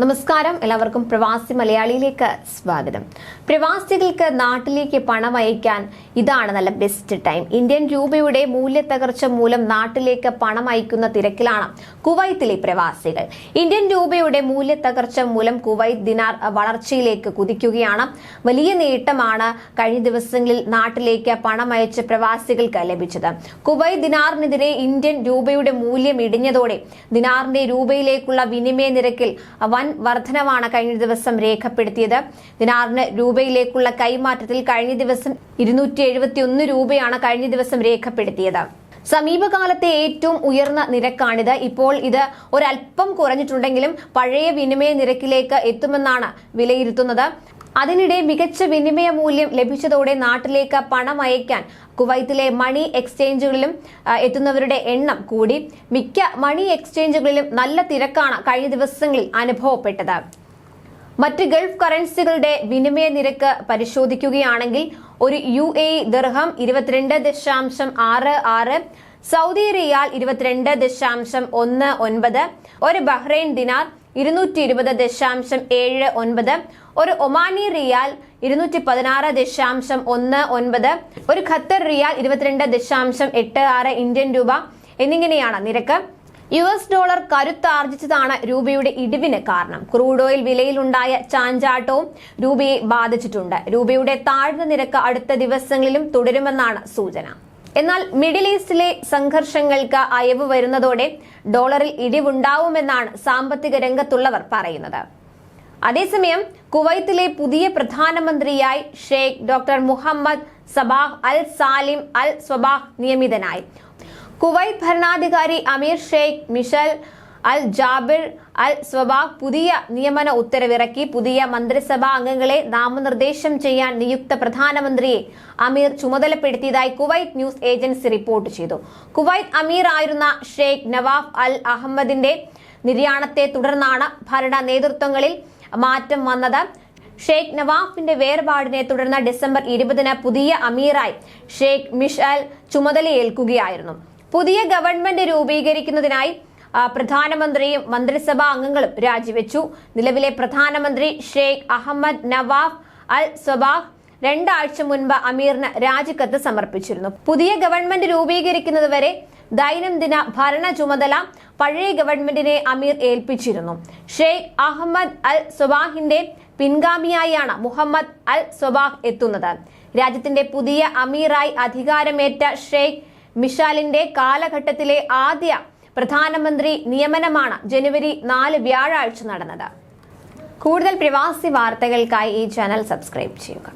നമസ്കാരം, എല്ലാവർക്കും പ്രവാസി മലയാളിയിലേക്ക് സ്വാഗതം. പ്രവാസികൾക്ക് നാട്ടിലേക്ക് പണം അയക്കാൻ ഇതാണ് നല്ല ബെസ്റ്റ് ടൈം. ഇന്ത്യൻ രൂപയുടെ മൂല്യത്തകർച്ച മൂലം നാട്ടിലേക്ക് പണം അയക്കുന്ന തിരക്കിലാണ് കുവൈത്തിലെ പ്രവാസികൾ. ഇന്ത്യൻ രൂപയുടെ മൂല്യത്തകർച്ച മൂലം കുവൈത്ത് ദിനാർ വളർച്ചയിലേക്ക് കുതിക്കുകയാണ്. വലിയ നേട്ടമാണ് കഴിഞ്ഞ ദിവസങ്ങളിൽ നാട്ടിലേക്ക് പണം അയച്ച പ്രവാസികൾക്ക് ലഭിച്ചത്. കുവൈത്ത് ദിനാറിനെതിരെ ഇന്ത്യൻ രൂപയുടെ മൂല്യം ഇടിഞ്ഞതോടെ ദിനാറിന്റെ രൂപയിലേക്കുള്ള വിനിമയ നിരക്കിൽ വൻ വർധനവാണ് കഴിഞ്ഞ ദിവസം രേഖപ്പെടുത്തിയത്. ദിനാറിന് രൂപയിലേക്കുള്ള കൈമാറ്റത്തിൽ കഴിഞ്ഞ ദിവസം 271 രൂപയാണ് കഴിഞ്ഞ ദിവസം രേഖപ്പെടുത്തിയത്. സമീപകാലത്തെ ഏറ്റവും ഉയർന്ന നിരക്കാണിത്. ഇപ്പോൾ ഇത് ഒരല്പം കുറഞ്ഞിട്ടുണ്ടെങ്കിലും പഴയ വിനിമയ നിരക്കിലേക്ക് എത്തുമെന്നാണ് വിലയിരുത്തുന്നത്. അതിനിടെ മികച്ച വിനിമയ മൂല്യം ലഭിച്ചതോടെ നാട്ടിലേക്ക് പണം അയക്കാൻ കുവൈത്തിലെ മണി എക്സ്ചേഞ്ചുകളിലും എത്തുന്നവരുടെ എണ്ണം കൂടി. മിക്ക മണി എക്സ്ചേഞ്ചുകളിലും നല്ല തിരക്കാണ് കഴിഞ്ഞ ദിവസങ്ങളിൽ അനുഭവപ്പെട്ടത്. മറ്റ് ഗൾഫ് കറൻസികളുടെ വിനിമയ നിരക്ക് പരിശോധിക്കുകയാണെങ്കിൽ ഒരു UAE ദിർഹം 22.66, സൗദി റിയാൽ 22.19, ഒരു ബഹ്റൈൻ ദിനാർ 220.79, ഒരു ഒമാനി റിയാൽ 216.19, ഒരു ഖത്തർ റിയാൽ 22.86 ഇന്ത്യൻ രൂപ എന്നിങ്ങനെയാണ് നിരക്ക്. US ഡോളർ കരുത്താർജിച്ചതാണ് രൂപയുടെ ഇടിവിന് കാരണം. ക്രൂഡ് ഓയിൽ വിലയിലുണ്ടായ ചാഞ്ചാട്ടവും രൂപയെ ബാധിച്ചിട്ടുണ്ട്. രൂപയുടെ താഴ്ന്ന നിരക്ക് അടുത്ത ദിവസങ്ങളിലും തുടരുമെന്നാണ് സൂചന. എന്നാൽ മിഡിൽ ഈസ്റ്റിലെ സംഘർഷങ്ങൾക്ക് അയവ് വരുന്നതോടെ ഡോളറിൽ ഇടിവുണ്ടാവുമെന്നാണ് സാമ്പത്തിക രംഗത്തുള്ളവർ പറയുന്നത്. അതേസമയം കുവൈത്തിലെ പുതിയ പ്രധാനമന്ത്രിയായി ഷെയ്ഖ് ഡോക്ടർ മുഹമ്മദ് സബാഹ് അൽ സാലിം അൽ സ്വബാഹ് നിയമിതനായി. കുവൈത്ത് ഭരണാധികാരി അമീർ ഷെയ്ഖ് മിഷൽ അൽ ജാബിർ അൽ സ്വബാഹ് പുതിയ നിയമന ഉത്തരവിറക്കി. പുതിയ മന്ത്രിസഭാ അംഗങ്ങളെ നാമനിർദ്ദേശം ചെയ്യാൻ നിയുക്ത പ്രധാനമന്ത്രിയെ അമീർ ചുമതലപ്പെടുത്തിയതായി കുവൈത്ത് ന്യൂസ് ഏജൻസി റിപ്പോർട്ട് ചെയ്തു. കുവൈത്ത് അമീർ ആയിരുന്ന ഷെയ്ഖ് നവാഫ് അൽ അഹമ്മദിന്റെ നിര്യാണത്തെ തുടർന്നാണ് ഭരണ നേതൃത്വങ്ങളിൽ മാറ്റം വന്നത്. ഷെയ്ഖ് നവാഫിന്റെ വേർപാടിനെ തുടർന്ന് ഡിസംബർ 20 പുതിയ അമീറായി ഷെയ്ഖ് മിഷൽ ചുമതലയേൽക്കുകയായിരുന്നു. പുതിയ ഗവൺമെന്റ് രൂപീകരിക്കുന്നതിനായി പ്രധാനമന്ത്രിയും മന്ത്രിസഭാ അംഗങ്ങളും രാജിവെച്ചു. നിലവിലെ പ്രധാനമന്ത്രി ഷെയ്ഖ് അഹമ്മദ് നവാഫ് അൽ സ്വബാഹ് 2 ആഴ്ച മുൻപ് അമീറിന് രാജിക്കത്ത് സമർപ്പിച്ചിരുന്നു. പുതിയ ഗവൺമെന്റ് രൂപീകരിക്കുന്നതുവരെ ദൈനംദിന ഭരണ ചുമതല പഴയ ഗവൺമെന്റിനെ അമീർ ഏൽപ്പിച്ചിരുന്നു. ഷെയ്ഖ് അഹമ്മദ് അൽ സ്വബാഹിന്റെ പിൻഗാമിയായാണ് മുഹമ്മദ് അൽ സ്വബാഹ് എത്തുന്നത്. രാജ്യത്തിന്റെ പുതിയ അമീറായി അധികാരമേറ്റ ഷെയ്ഖ് മിഷാലിന്റെ കാലഘട്ടത്തിലെ ആദ്യ പ്രധാനമന്ത്രി നിയമനമാണ് ജനുവരി 4 വ്യാഴാഴ്ച നടന്നത്. കൂടുതൽ പ്രവാസി വാർത്തകൾക്കായി ഈ ചാനൽ സബ്സ്ക്രൈബ് ചെയ്യുക.